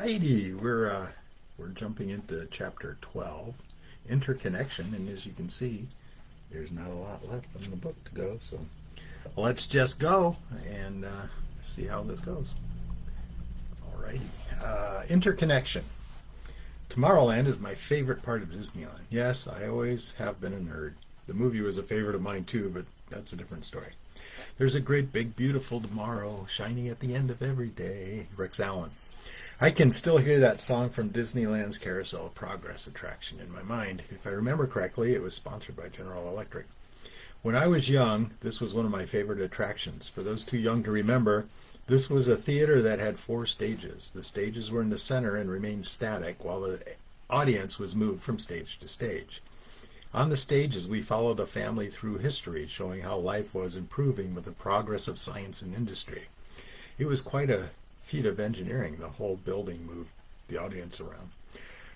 righty, we're jumping into chapter 12, Interconnection, and as you can see, there's not a lot left in the book to go, so let's just go and see how this goes. Alrighty, Interconnection. Tomorrowland is my favorite part of Disneyland. Yes, I always have been a nerd. The movie was a favorite of mine too, but that's a different story. There's a great big beautiful tomorrow shining at the end of every day. Rex Allen. I can still hear that song from Disneyland's Carousel of Progress attraction in my mind. If I remember correctly, it was sponsored by General Electric. When I was young, this was one of my favorite attractions. For those too young to remember, this was a theater that had 4 stages. The stages were in the center and remained static while the audience was moved from stage to stage. On the stages, we followed a family through history, showing how life was improving with the progress of science and industry. It was quite a feat of engineering. The whole building moved the audience around.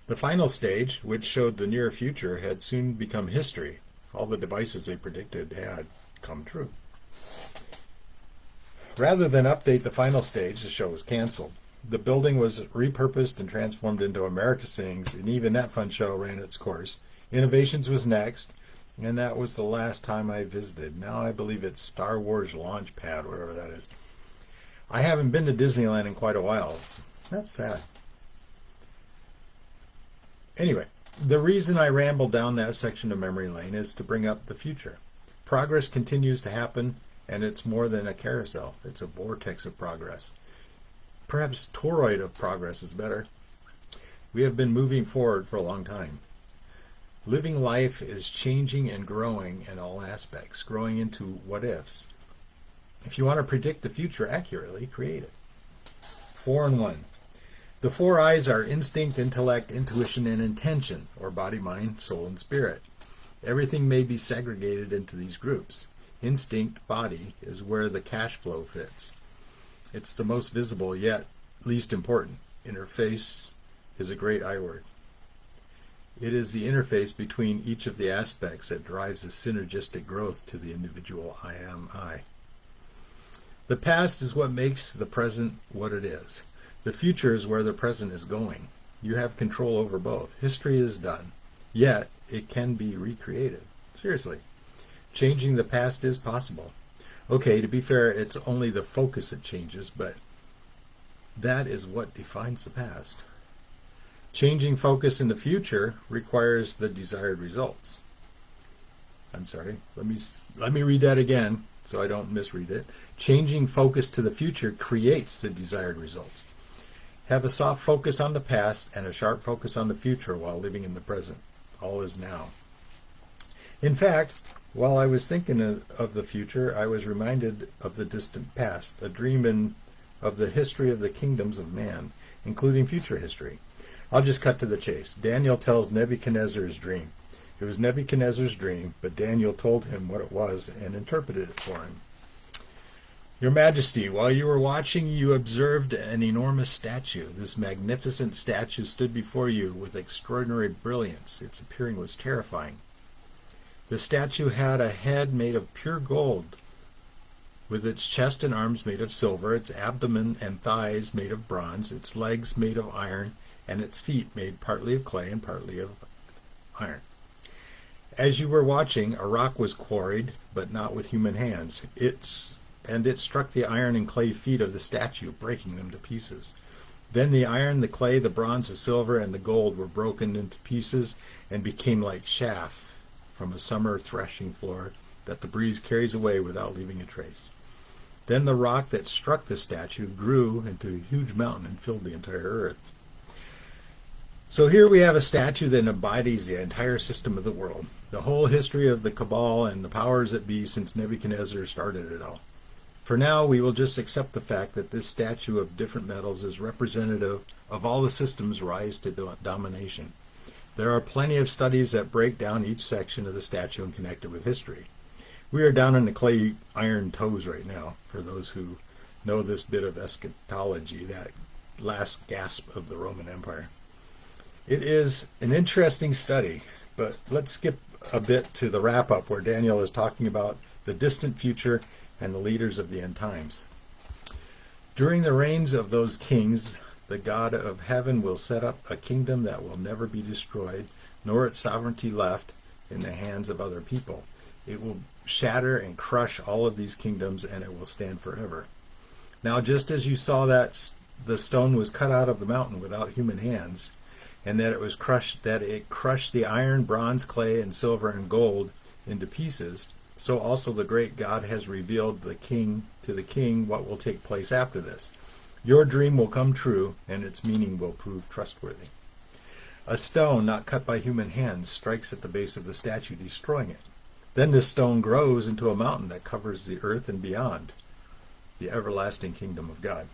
The final stage, which showed the near future, had soon become history. All the devices they predicted had come true. Rather than update the final stage, the show was canceled. The building was repurposed and transformed into America Sings, and even that fun show ran its course. Innovations was next, and that was the last time I visited. Now I believe it's Star Wars Launch Pad, whatever that is. I haven't been to Disneyland in quite a while. That's sad. Anyway, the reason I rambled down that section of memory lane is to bring up the future. Progress continues to happen, and it's more than a carousel. It's a vortex of progress. Perhaps toroid of progress is better. We have been moving forward for a long time. Living life is changing and growing in all aspects, growing into what-ifs. If you want to predict the future accurately, create it. 4 in 1. The 4 I's are instinct, intellect, intuition, and intention, or body, mind, soul, and spirit. Everything may be segregated into these groups. Instinct, body, is where the cash flow fits. It's the most visible, yet least important. Interface is a great I word. It is the interface between each of the aspects that drives the synergistic growth to the individual I am I. The past is what makes the present what it is. The future is where the present is going. You have control over both. History is done, yet it can be recreated. Seriously. Changing the past is possible. Okay, to be fair, it's only the focus that changes, but that is what defines the past. Changing focus in the future requires the desired results. I'm sorry, let me read that again so I don't misread it. Changing focus to the future creates the desired results. Have a soft focus on the past and a sharp focus on the future while living in the present. All is now. In fact, while I was thinking of the future, I was reminded of the distant past, a dream of the history of the kingdoms of man, including future history. I'll just cut to the chase. Daniel tells Nebuchadnezzar's dream. It was Nebuchadnezzar's dream, but Daniel told him what it was and interpreted it for him. Your Majesty, while you were watching, you observed an enormous statue. This magnificent statue stood before you with extraordinary brilliance. Its appearing was terrifying. The statue had a head made of pure gold, with its chest and arms made of silver, its abdomen and thighs made of bronze, its legs made of iron, and its feet made partly of clay and partly of iron. As you were watching, a rock was quarried, but not with human hands. It struck the iron and clay feet of the statue, breaking them to pieces. Then the iron, the clay, the bronze, the silver, and the gold were broken into pieces and became like chaff from a summer threshing floor that the breeze carries away without leaving a trace. Then the rock that struck the statue grew into a huge mountain and filled the entire earth. So here we have a statue that embodies the entire system of the world, the whole history of the cabal and the powers that be since Nebuchadnezzar started it all. For now, we will just accept the fact that this statue of different metals is representative of all the systems rise to domination. There are plenty of studies that break down each section of the statue and connect it with history. We are down in the clay iron toes right now, for those who know this bit of eschatology, that last gasp of the Roman Empire. It is an interesting study, but let's skip a bit to the wrap-up where Daniel is talking about the distant future and the leaders of the end times. During the reigns of those kings, The God of heaven will set up a kingdom that will never be destroyed, nor its sovereignty left in the hands of other people. It will shatter and crush all of these kingdoms, and it will stand forever. Now, just as you saw that the stone was cut out of the mountain without human hands, and that it crushed the iron, bronze, clay, and silver and gold into pieces, so also the great God has revealed to the king what will take place after this. Your dream will come true, and its meaning will prove trustworthy. A stone not cut by human hands strikes at the base of the statue, destroying it. Then this stone grows into a mountain that covers the earth and beyond, the everlasting kingdom of God.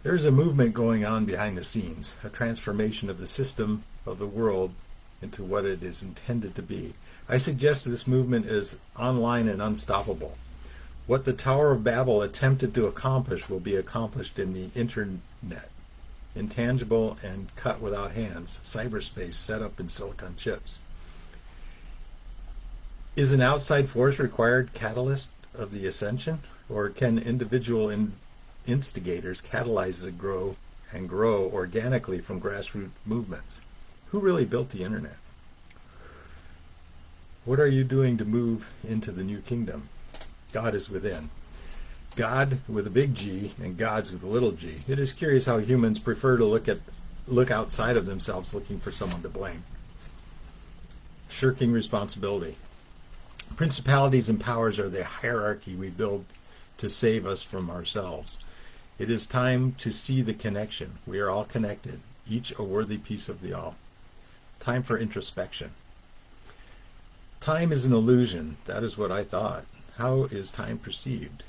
There's a movement going on behind the scenes, a transformation of the system of the world into what it is intended to be. I suggest this movement is online and unstoppable. What the Tower of Babel attempted to accomplish will be accomplished in the Internet, intangible and cut without hands, cyberspace set up in silicon chips. Is an outside force required catalyst of the ascension, or can individual instigators catalyze and grow organically from grassroots movements? Who really built the Internet? What are you doing to move into the new kingdom? God is within. God with a big G and gods with a little g. It is curious how humans prefer to look outside of themselves looking for someone to blame. Shirking responsibility. Principalities and powers are the hierarchy we build to save us from ourselves. It is time to see the connection. We are all connected, each a worthy piece of the all. Time for introspection. Time is an illusion. That is what I thought. How is time perceived?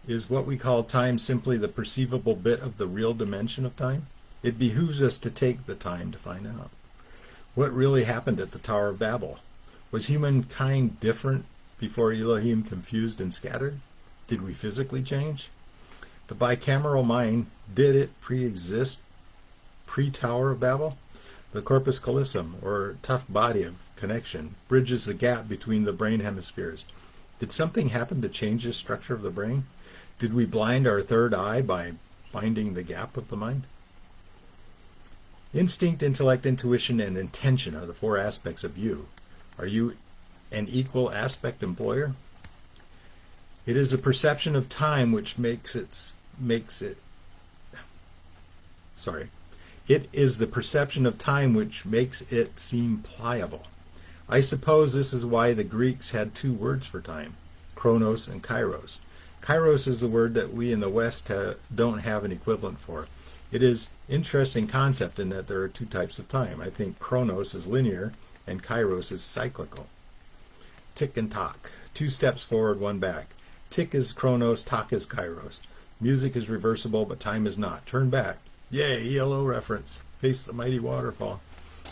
Is what we call time simply the perceivable bit of the real dimension of time? It behooves us to take the time to find out. What really happened at the Tower of Babel? Was humankind different before Elohim confused and scattered? Did we physically change? The bicameral mind, did it pre-exist pre-Tower of Babel? The corpus callosum, or tough body of connection, bridges the gap between the brain hemispheres. Did something happen to change the structure of the brain? Did we blind our third eye by binding the gap of the mind? Instinct, intellect, intuition, and intention are the four aspects of you. Are you an equal aspect employer? It is the perception of time which It is the perception of time which makes it seem pliable. I suppose this is why the Greeks had two words for time, chronos and kairos. Kairos is the word that we in the West don't have an equivalent for. It is an interesting concept in that there are two types of time. I think chronos is linear and kairos is cyclical. Tick and tock. 2 steps forward, 1 back. Tick is chronos, tock is kairos. Music is reversible, but time is not. Turn back. Yay, ELO reference. Face the mighty waterfall.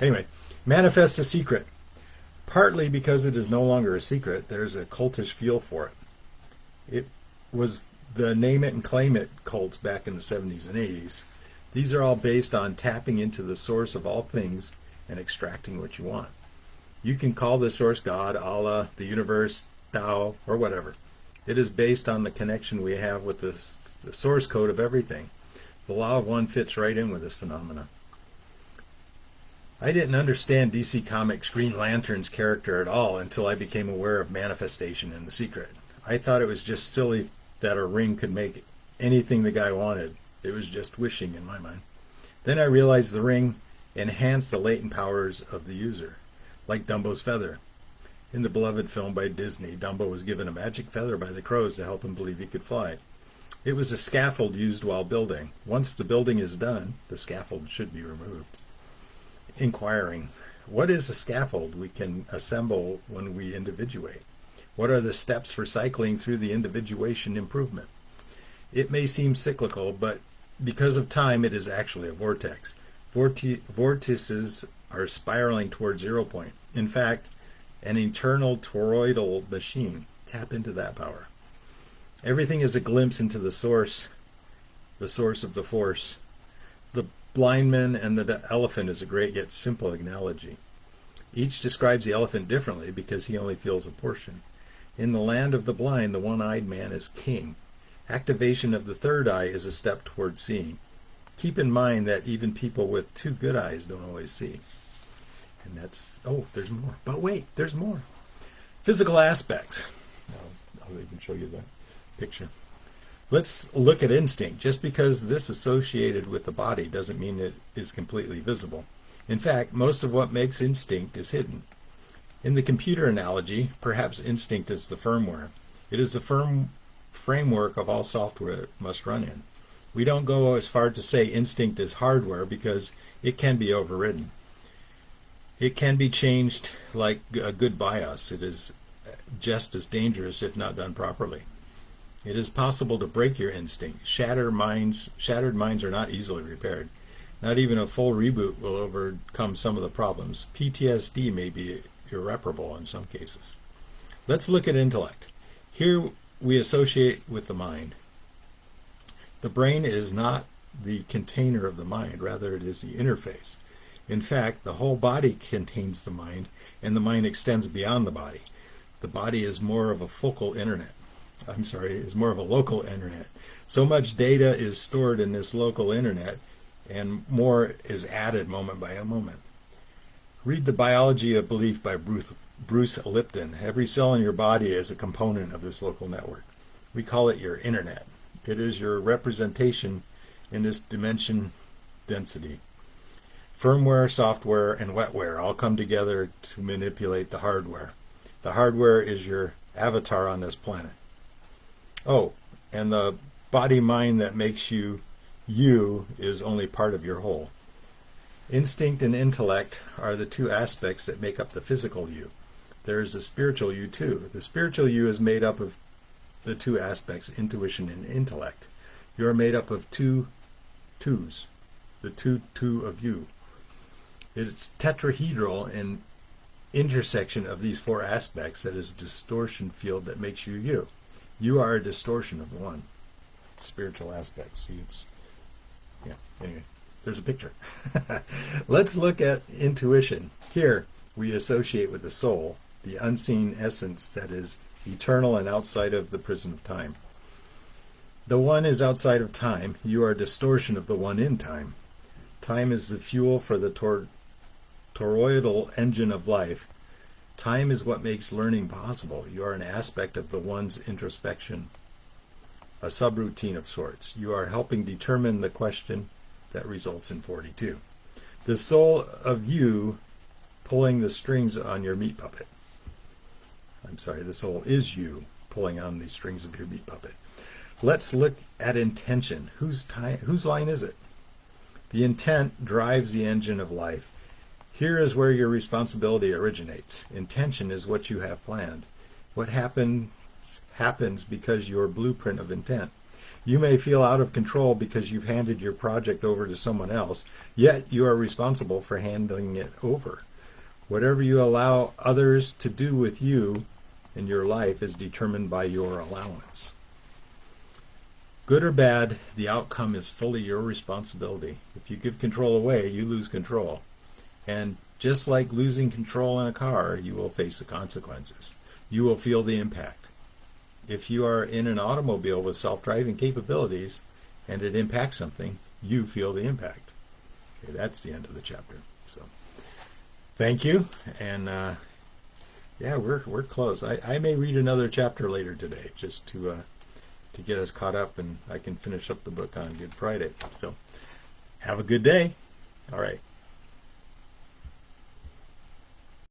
Anyway, manifest a secret. Partly because it is no longer a secret, there's a cultish feel for it. It was the name it and claim it cults back in the 70s and 80s. These are all based on tapping into the source of all things and extracting what you want. You can call the source God, Allah, the universe, Tao, or whatever. It is based on the connection we have with the source code of everything. The law of one fits right in with this phenomena. I didn't understand DC Comics Green Lantern's character at all until I became aware of manifestation and the secret. I thought it was just silly that a ring could make anything the guy wanted. It was just wishing in my mind. Then I realized the ring enhanced the latent powers of the user, like Dumbo's feather. In the beloved film by Disney, Dumbo was given a magic feather by the crows to help him believe he could fly. It was a scaffold used while building. Once the building is done, the scaffold should be removed. Inquiring, what is a scaffold we can assemble when we individuate? What are the steps for cycling through the individuation improvement? It may seem cyclical, but because of time, it is actually a vortex. Vortices are spiraling toward 0 point. In fact, an eternal toroidal machine. Tap into that power. Everything is a glimpse into the source of the force. The blind man and the elephant is a great yet simple analogy. Each describes the elephant differently because he only feels a portion. In the land of the blind, the one-eyed man is king. Activation of the third eye is a step toward seeing. Keep in mind that even people with two good eyes don't always see. And that's, there's more. But wait, there's more. Physical aspects. I'll even show you the picture. Let's look at instinct. Just because this is associated with the body doesn't mean it is completely visible. In fact, most of what makes instinct is hidden. In the computer analogy, perhaps instinct is the firmware. It is the framework of all software it must run in. We don't go as far to say instinct is hardware because it can be overridden. It can be changed like a good BIOS. It is just as dangerous if not done properly. It is possible to break your instinct. Shattered minds are not easily repaired. Not even a full reboot will overcome some of the problems. PTSD may be irreparable in some cases. Let's look at intellect. Here we associate with the mind. The brain is not the container of the mind, rather it is the interface. In fact, the whole body contains the mind, and the mind extends beyond the body. The body is more of a is more of a local internet. So much data is stored in this local internet, and more is added moment by moment. Read The Biology of Belief by Bruce Lipton. Every cell in your body is a component of this local network. We call it your internet. It is your representation in this dimension density. Firmware, software, and wetware all come together to manipulate the hardware. The hardware is your avatar on this planet. And the body-mind that makes you is only part of your whole. Instinct and intellect are the two aspects that make up the physical you. There is a spiritual you too. The spiritual you is made up of the two aspects, intuition and intellect. You are made up of two twos, the two of you. It's tetrahedral and intersection of these four aspects that is a distortion field that makes you you. You are a distortion of the one spiritual aspect. See, anyway, there's a picture. Let's look at intuition. Here we associate with the soul, the unseen essence that is eternal and outside of the prison of time. The one is outside of time. You are a distortion of the one in time. Time is the fuel for the toroidal engine of life. Time is what makes learning possible. You are an aspect of the one's introspection, a subroutine of sorts. You are helping determine the question that results in 42. The soul of you pulling the strings on your meat puppet. The soul is you pulling on the strings of your meat puppet. Let's look at intention. Whose line is it? The intent drives the engine of life. Here is where your responsibility originates. Intention is what you have planned. What happens because your blueprint of intent. You may feel out of control because you've handed your project over to someone else, yet you are responsible for handing it over. Whatever you allow others to do with you in your life is determined by your allowance. Good or bad, the outcome is fully your responsibility. If you give control away, you lose control. And just like losing control in a car, you will face the consequences. You will feel the impact. If you are in an automobile with self-driving capabilities and it impacts something, you feel the impact. Okay, that's the end of the chapter. So, thank you. And we're close. I may read another chapter later today just to get us caught up, and I can finish up the book on Good Friday. So, have a good day. All right.